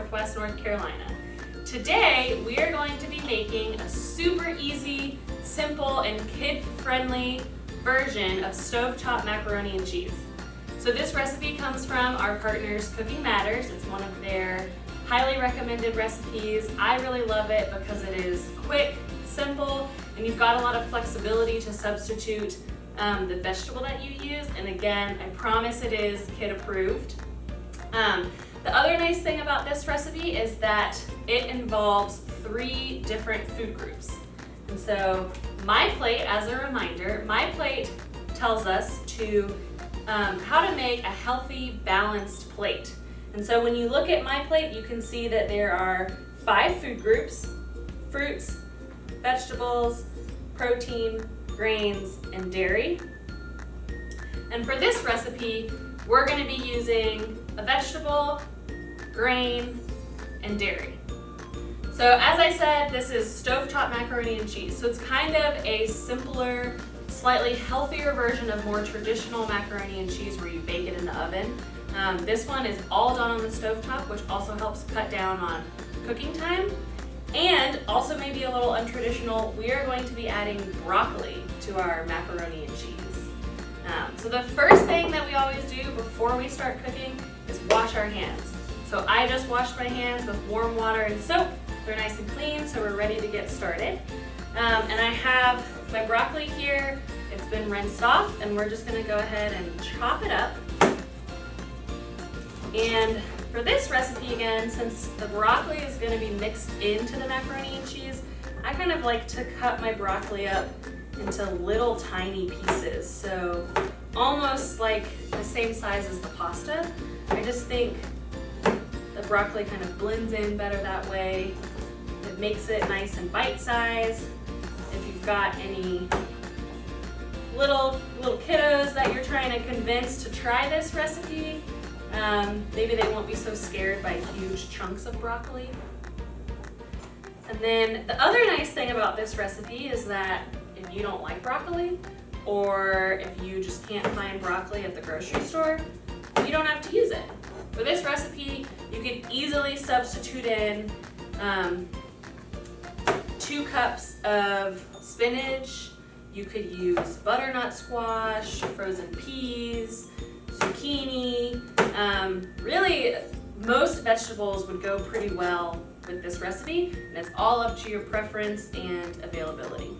Northwest North Carolina. Today, we are going to be making a super easy, simple, and kid-friendly version of stovetop macaroni and cheese. So this recipe comes from our partners Cooking Matters. It's one of their highly recommended recipes. I really love it because it is quick, simple, and you've got a lot of flexibility to substitute the vegetable that you use. And again, I promise it is kid approved. The other nice thing about this recipe is that it involves 3 different food groups. And so my plate, as a reminder, my plate tells us to how to make a healthy, balanced plate. And so when you look at my plate, you can see that there are 5 food groups: fruits, vegetables, protein, grains, and dairy. And for this recipe, we're going to be using a vegetable, grain, and dairy. So as I said, this is stovetop macaroni and cheese. So it's kind of a simpler, slightly healthier version of more traditional macaroni and cheese where you bake it in the oven. This one is all done on the stovetop, which also helps cut down on cooking time. And also maybe a little untraditional, we are going to be adding broccoli to our macaroni and cheese. So the first thing that we always do before we start cooking is wash our hands. So I just washed my hands with warm water and soap. They're nice and clean, so we're ready to get started. And I have my broccoli here. It's been rinsed off, and we're just gonna go ahead and chop it up. And for this recipe, again, since the broccoli is gonna be mixed into the macaroni and cheese, I kind of like to cut my broccoli up into little tiny pieces. So almost like the same size as the pasta. I just think the broccoli kind of blends in better that way. It makes it nice and bite-sized. If you've got any little kiddos that you're trying to convince to try this recipe, maybe they won't be so scared by huge chunks of broccoli. And then the other nice thing about this recipe is that if you don't like broccoli, or if you just can't find broccoli at the grocery store, you don't have to use it. For this recipe, you can easily substitute in 2 cups of spinach. You could use butternut squash, frozen peas, zucchini. Really, most vegetables would go pretty well with this recipe, and it's all up to your preference and availability.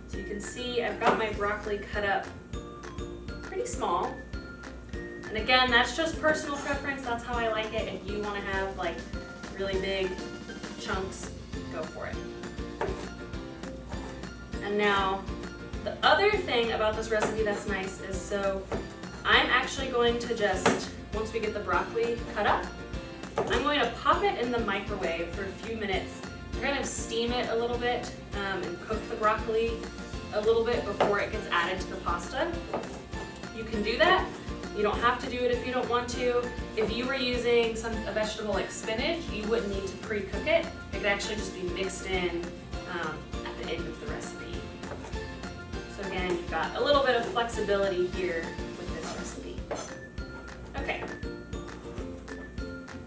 So you can see I've got my broccoli cut up pretty small. And again, that's just personal preference. That's how I like it. If you want to have like really big chunks, go for it. And now, the other thing about this recipe that's nice is, so I'm actually going to just, once we get the broccoli cut up, I'm going to pop it in the microwave for a few minutes, kind of steam it a little bit, and cook the broccoli a little bit before it gets added to the pasta. You can do that. You don't have to do it if you don't want to. If you were using a vegetable like spinach, you wouldn't need to pre-cook it. It could actually just be mixed in at the end of the recipe. So again, you've got a little bit of flexibility here with this recipe. Okay.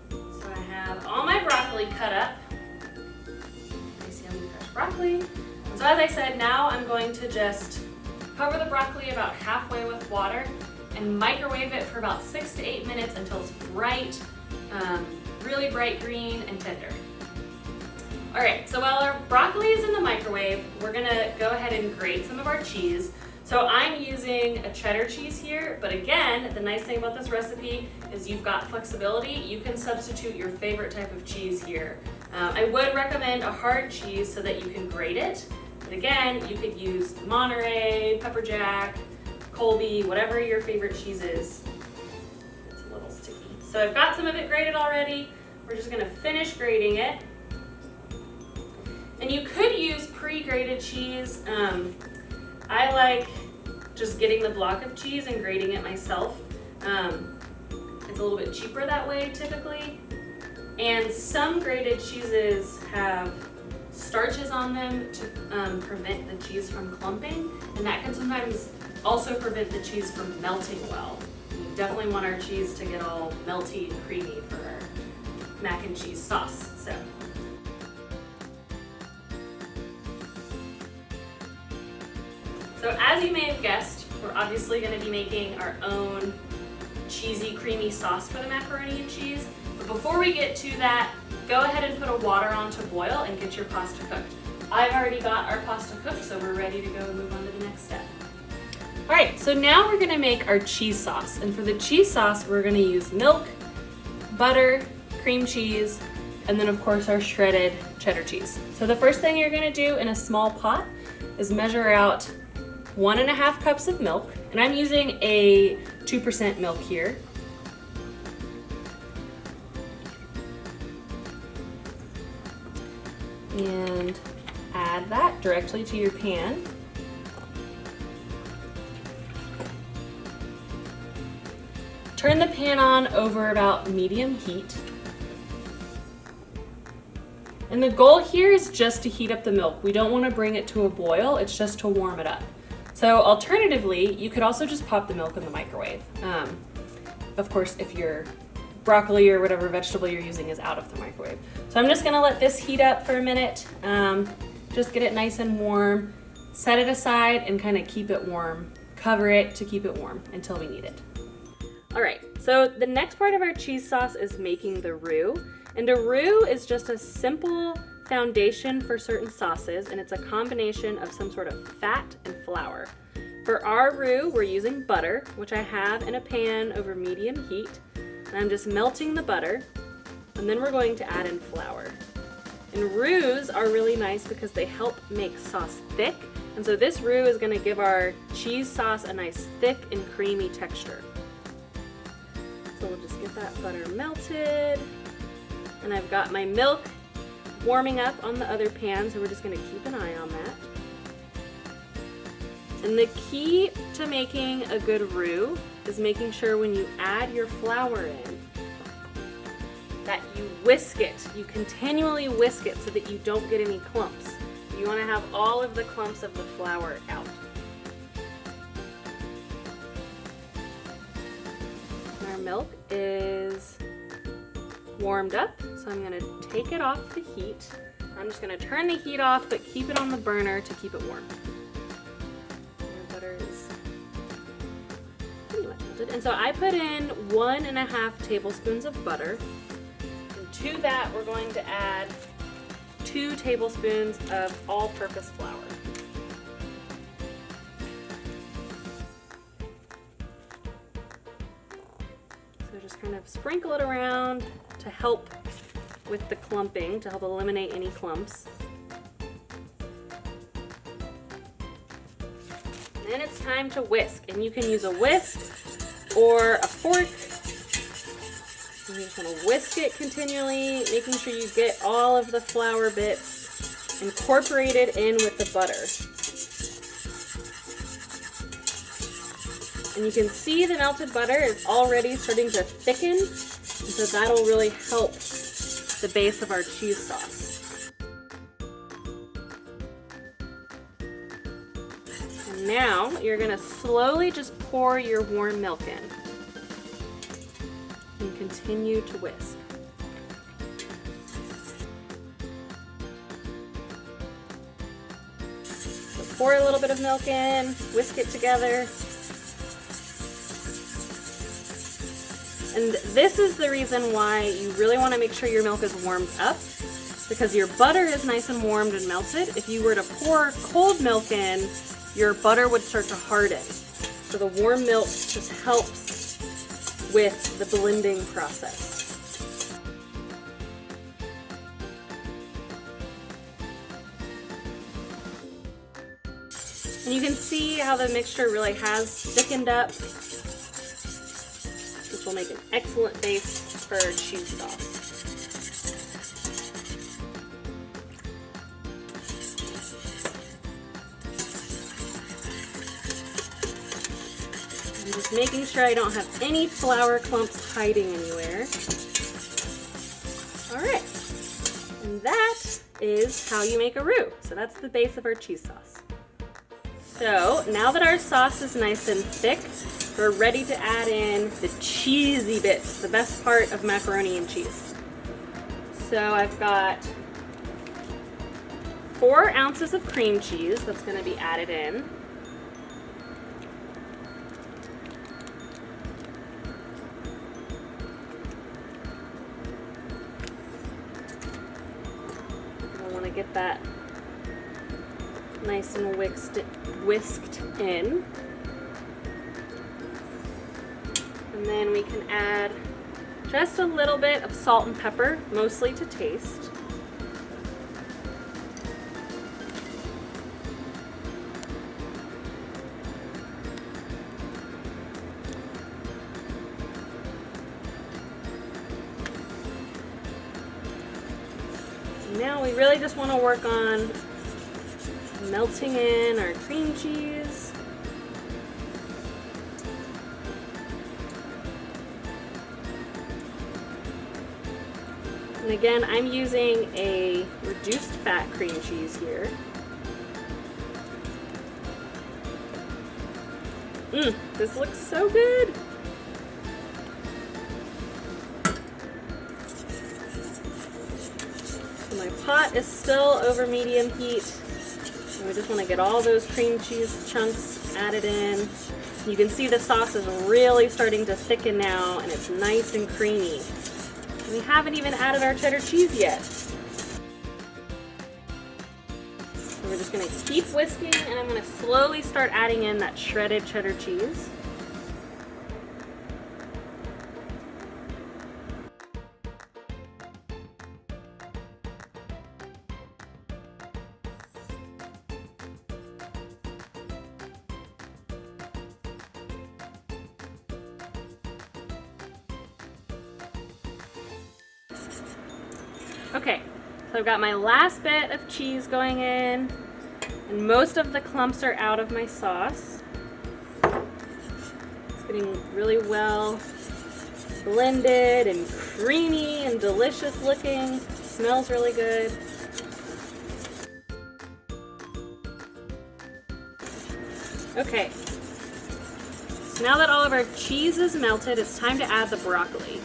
So I have all my broccoli cut up. Nice yummy fresh broccoli. So as I said, now I'm going to just cover the broccoli about halfway with water and microwave it for about 6 to 8 minutes until it's bright, really bright green and tender. All right, so while our broccoli is in the microwave, we're gonna go ahead and grate some of our cheese. So I'm using a cheddar cheese here, but again, the nice thing about this recipe is you've got flexibility. You can substitute your favorite type of cheese here. I would recommend a hard cheese so that you can grate it. But again, you could use Monterey, pepper jack, Colby, whatever your favorite cheese is. It's a little sticky. So I've got some of it grated already. We're just gonna finish grating it. And you could use pre-grated cheese. I like just getting the block of cheese and grating it myself. It's a little bit cheaper that way typically. And some grated cheeses have starches on them to prevent the cheese from clumping, and that can sometimes also prevent the cheese from melting well. We definitely want our cheese to get all melty and creamy for mac and cheese sauce. So as you may have guessed, we're obviously going to be making our own cheesy, creamy sauce for the macaroni and cheese. But before we get to that, go ahead and put a water on to boil and get your pasta cooked. I've already got our pasta cooked, so we're ready to go and move on to the next step. All right, so now we're gonna make our cheese sauce. And for the cheese sauce, we're gonna use milk, butter, cream cheese, and then of course our shredded cheddar cheese. So the first thing you're gonna do in a small pot is measure out 1.5 cups of milk, and I'm using a 2% milk here. And add that directly to your pan. Turn the pan on over about medium heat. And the goal here is just to heat up the milk. We don't want to bring it to a boil, it's just to warm it up. So alternatively, you could also just pop the milk in the microwave. Of course, if your broccoli or whatever vegetable you're using is out of the microwave. So I'm just gonna let this heat up for a minute, just get it nice and warm, set it aside and kind of keep it warm. Cover it to keep it warm until we need it. All right, so the next part of our cheese sauce is making the roux. And a roux is just a simple foundation for certain sauces, and it's a combination of some sort of fat and flour. For our roux, we're using butter, which I have in a pan over medium heat. And I'm just melting the butter, and then we're going to add in flour. And roux are really nice because they help make sauce thick, and so this roux is going to give our cheese sauce a nice thick and creamy texture. So we'll just get that butter melted, and I've got my milk warming up on the other pan, so we're just going to keep an eye on that. And the key to making a good roux is making sure when you add your flour in that you whisk it. You continually whisk it so that you don't get any clumps. You want to have all of the clumps of the flour out. Our milk is warmed up, so I'm going to take it off the heat. I'm just going to turn the heat off, but keep it on the burner to keep it warm. Our butter is pretty much melted. And so I put in 1.5 tablespoons of butter. And to that, we're going to add 2 tablespoons of all-purpose flour. So just kind of sprinkle it around to help with the clumping, to help eliminate any clumps. Then it's time to whisk, and you can use a whisk or a fork. And you just want to whisk it continually, making sure you get all of the flour bits incorporated in with the butter. And you can see the melted butter is already starting to thicken, and so that'll really help the base of our cheese sauce. And now you're going to slowly just pour your warm milk in and continue to whisk. So pour a little bit of milk in, whisk it together. And this is the reason why you really want to make sure your milk is warmed up, because your butter is nice and warmed and melted. If you were to pour cold milk in, your butter would start to harden. So the warm milk just helps with the blending process. And you can see how the mixture really has thickened up, which will make an excellent base for our cheese sauce. I'm just making sure I don't have any flour clumps hiding anywhere. All right, and that is how you make a roux. So that's the base of our cheese sauce. So now that our sauce is nice and thick, we're ready to add in the cheesy bits, the best part of macaroni and cheese. So I've got 4 ounces of cream cheese that's going to be added in. I want to get that nice and whisked in. And then we can add just a little bit of salt and pepper, mostly to taste. Now we really just want to work on melting in our cream cheese. And again, I'm using a reduced fat cream cheese here. This looks so good. My pot is still over medium heat. And we just want to get all those cream cheese chunks added in. You can see the sauce is really starting to thicken now, and it's nice and creamy. And we haven't even added our cheddar cheese yet. So we're just going to keep whisking, and I'm going to slowly start adding in that shredded cheddar cheese. Okay, so I've got my last bit of cheese going in, and most of the clumps are out of my sauce. It's getting really well blended and creamy and delicious looking. Smells really good. Okay, so now that all of our cheese is melted, it's time to add the broccoli.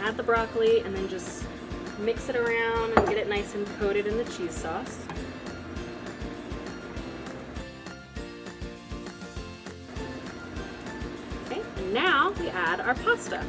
Add the broccoli and then just mix it around and get it nice and coated in the cheese sauce. Okay, and now we add our pasta.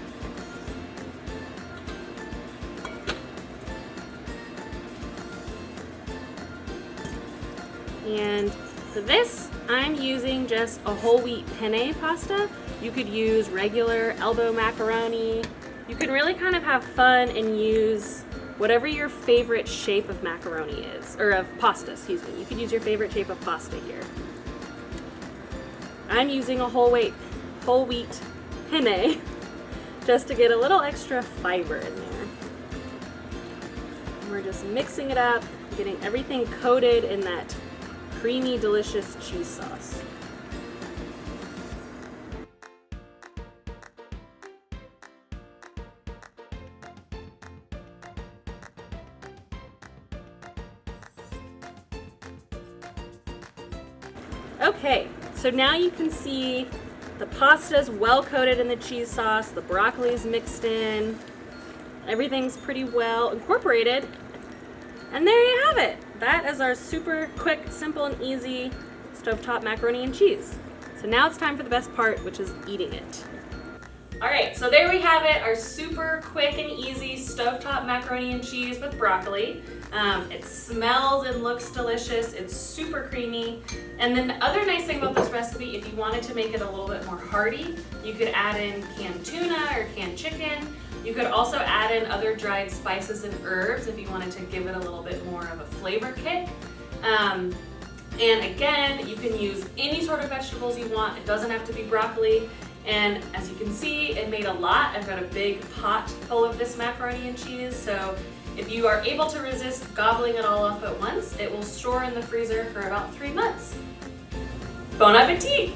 And for this, I'm using just a whole wheat penne pasta. You could use regular elbow macaroni. You can really kind of have fun and use whatever your favorite shape of macaroni is, or of pasta, excuse me. You could use your favorite shape of pasta here. I'm using a whole wheat penne just to get a little extra fiber in there. And we're just mixing it up, getting everything coated in that creamy, delicious cheese sauce. Okay, so now you can see the pasta's well coated in the cheese sauce, the broccoli's mixed in, everything's pretty well incorporated, and there you have it. That is our super quick, simple, and easy stovetop macaroni and cheese. So now it's time for the best part, which is eating it. Alright, so there we have it, our super quick and easy stovetop macaroni and cheese with broccoli. It smells and looks delicious, it's super creamy. And then the other nice thing about this recipe, if you wanted to make it a little bit more hearty, you could add in canned tuna or canned chicken. You could also add in other dried spices and herbs if you wanted to give it a little bit more of a flavor kick. And again, you can use any sort of vegetables you want. It doesn't have to be broccoli. And as you can see, it made a lot. I've got a big pot full of this macaroni and cheese. So if you are able to resist gobbling it all up at once, it will store in the freezer for about 3 months. Bon appetit!